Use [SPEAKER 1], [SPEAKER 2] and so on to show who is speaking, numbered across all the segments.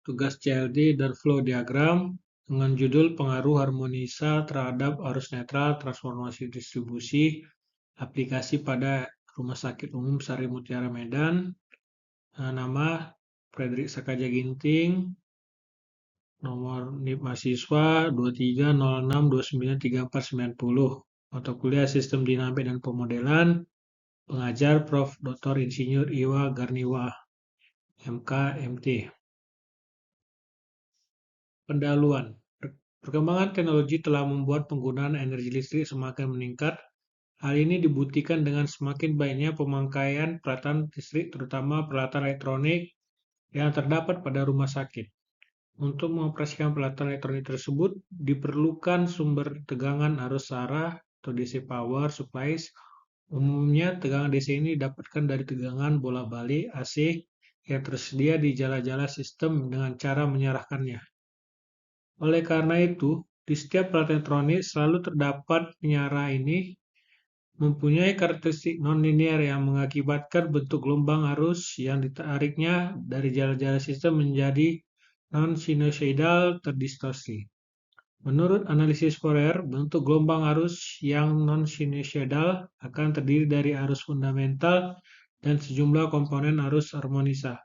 [SPEAKER 1] tugas CLD dan flow diagram dengan judul pengaruh harmonisa terhadap arus netral transformasi distribusi aplikasi pada Rumah Sakit Umum Sari Mutiara Medan. Nama Fredrik Sakaja Ginting, nomor NIP mahasiswa 2306293490, mata kuliah Sistem Dinamik dan Pemodelan, pengajar Prof. Dr. Insinyur Iwa Garniwa, MK, MT. Pendahuluan. Perkembangan teknologi telah membuat penggunaan energi listrik semakin meningkat. Hal ini dibuktikan dengan semakin banyaknya pemakaian peralatan listrik, terutama peralatan elektronik yang terdapat pada rumah sakit. Untuk mengoperasikan peralatan elektronik tersebut, diperlukan sumber tegangan arus arah atau DC power supplies. Umumnya, tegangan DC ini didapatkan dari tegangan bola-balik AC yang tersedia di jala-jala sistem dengan cara menyarahkannya. Oleh karena itu, di setiap peralatan elektronik selalu terdapat penyarah ini mempunyai karakteristik non-linear yang mengakibatkan bentuk gelombang arus yang ditariknya dari jala-jala sistem menjadi non-sinusoidal terdistorsi. Menurut analisis Fourier, bentuk gelombang arus yang non-sinusoidal akan terdiri dari arus fundamental dan sejumlah komponen arus harmonisa.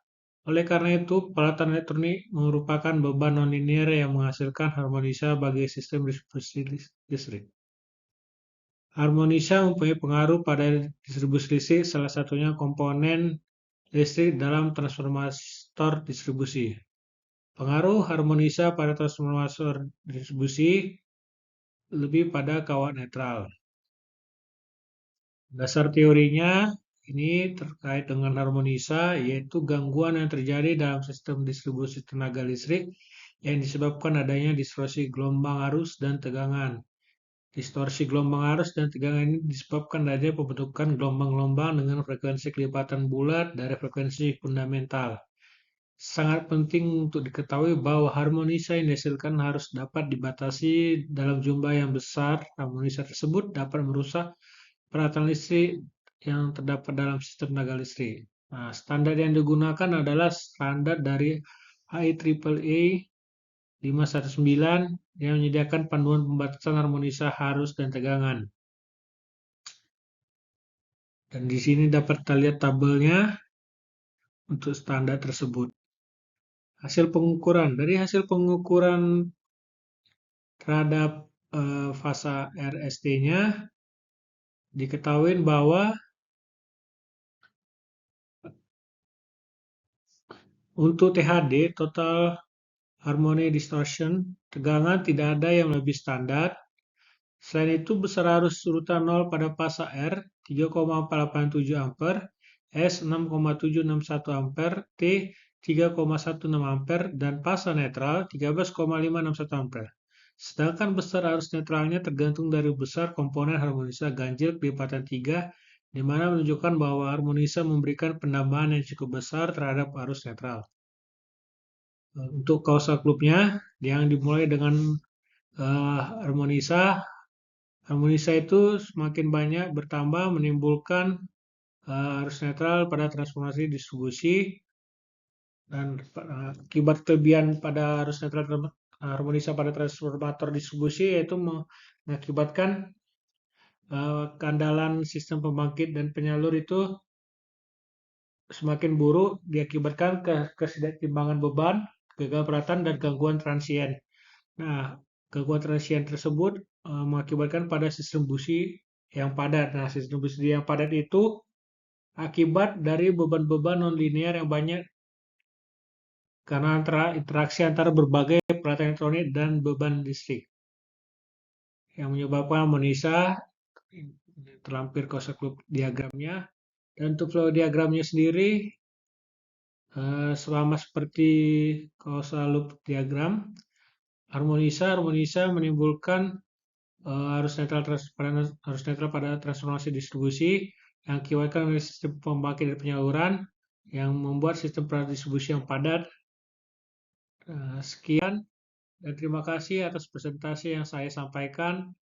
[SPEAKER 1] Oleh karena itu, peralatan elektronik merupakan beban non-linear yang menghasilkan harmonisa bagi sistem distribusi listrik. Harmonisa mempunyai pengaruh pada distribusi listrik, salah satunya komponen listrik dalam transformator distribusi. Pengaruh harmonisa pada transformator distribusi lebih pada kawat netral. Dasar teorinya ini terkait dengan harmonisa, yaitu gangguan yang terjadi dalam sistem distribusi tenaga listrik yang disebabkan adanya distorsi gelombang arus dan tegangan. Distorsi gelombang arus dan tegangan ini disebabkan adanya pembentukan gelombang-gelombang dengan frekuensi kelipatan bulat dari frekuensi fundamental. Sangat penting untuk diketahui bahwa harmonisa yang dihasilkan harus dapat dibatasi dalam jumlah yang besar. Harmonisa tersebut dapat merusak peralatan listrik yang terdapat dalam sistem tenaga listrik. Nah, standar yang digunakan adalah standar dari IEEE 519 yang menyediakan panduan pembatasan harmonisa arus dan tegangan. Dan di sini dapat kita lihat tabelnya untuk standar tersebut. Hasil pengukuran. Dari hasil pengukuran terhadap fasa RST-nya diketahui bahwa untuk THD, total harmony distortion, tegangan tidak ada yang lebih standar. Selain itu, besar arus urutan 0 pada fasa R 3,487 ampere, S 6,761 ampere, T 3,16 ampere, dan fasa netral 13,561 ampere. Sedangkan besar arus netralnya tergantung dari besar komponen harmonisa ganjil kelipatan 3, di mana menunjukkan bahwa harmonisa memberikan penambahan yang cukup besar terhadap arus netral. Untuk causal loop-nya yang dimulai dengan harmonisa itu semakin banyak bertambah menimbulkan arus netral pada transformasi distribusi, dan akibat kelebihan pada arus netral harmonisa pada transformator distribusi yaitu mengakibatkan keandalan sistem pembangkit dan penyalur itu semakin buruk, diakibatkan ketidakseimbangan beban, gagal peratan, dan gangguan transien. Nah, gangguan transien tersebut mengakibatkan pada sistem distribusi yang padat. Nah, sistem distribusi yang padat itu akibat dari beban-beban non-linear yang banyak karena interaksi antara berbagai peralatan elektronik dan beban listrik yang menyebabkan harmonisa. Terlampir causal loop diagramnya. Dan untuk flow diagramnya sendiri sama seperti causal loop diagram, harmonisa menimbulkan arus netral pada transformasi distribusi yang akibatkan oleh sistem pembangkit dan penyaluran yang membuat sistem distribusi yang padat. Sekian dan terima kasih atas presentasi yang saya sampaikan.